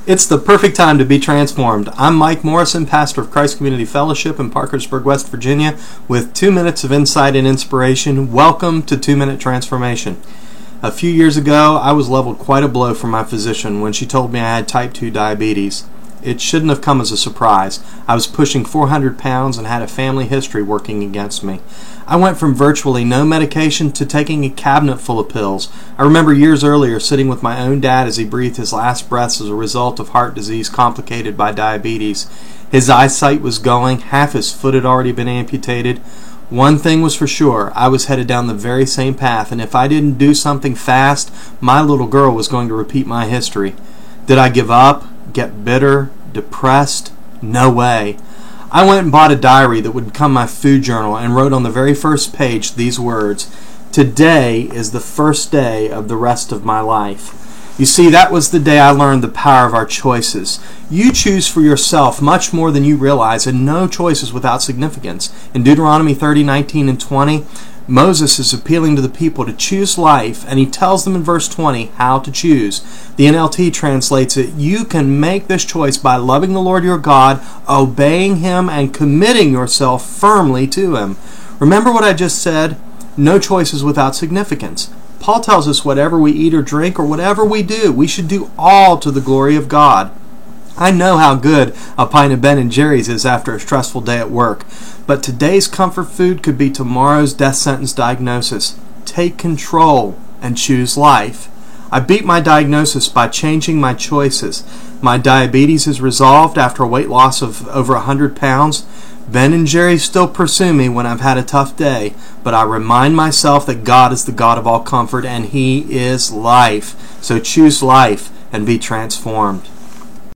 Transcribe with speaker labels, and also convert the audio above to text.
Speaker 1: It's the perfect time to be transformed. I'm Mike Morrison, pastor of Christ Community Fellowship in Parkersburg, West Virginia, with 2 minutes of insight and inspiration. Welcome to 2 Minute Transformation. A few years ago, I was leveled quite a blow from my physician when she told me I had type 2 diabetes. It shouldn't have come as a surprise. I was pushing 400 pounds and had a family history working against me. I went from virtually no medication to taking a cabinet full of pills. I remember years earlier sitting with my own dad as he breathed his last breaths as a result of heart disease complicated by diabetes. His eyesight was going, half his foot had already been amputated. One thing was for sure, I was headed down the very same path, and if I didn't do something fast, my little girl was going to repeat my history. Did I give up? Get bitter? Depressed? No way. I went and bought a diary that would become my food journal and wrote on the very first page these words: "Today is the first day of the rest of my life." You see, that was the day I learned the power of our choices. You choose for yourself much more than you realize, and no choice is without significance. In Deuteronomy 30:19 and 20, Moses is appealing to the people to choose life, and he tells them in verse 20 how to choose. The NLT translates it, "You can make this choice by loving the Lord your God, obeying Him, and committing yourself firmly to Him." Remember what I just said? No choice is without significance. Paul tells us whatever we eat or drink or whatever we do, we should do all to the glory of God. I know how good a pint of Ben & Jerry's is after a stressful day at work, but today's comfort food could be tomorrow's death sentence diagnosis. Take control and choose life. I beat my diagnosis by changing my choices. My diabetes is resolved after a weight loss of over 100 pounds. Ben & Jerry's still pursue me when I've had a tough day, but I remind myself that God is the God of all comfort and He is life. So choose life and be transformed.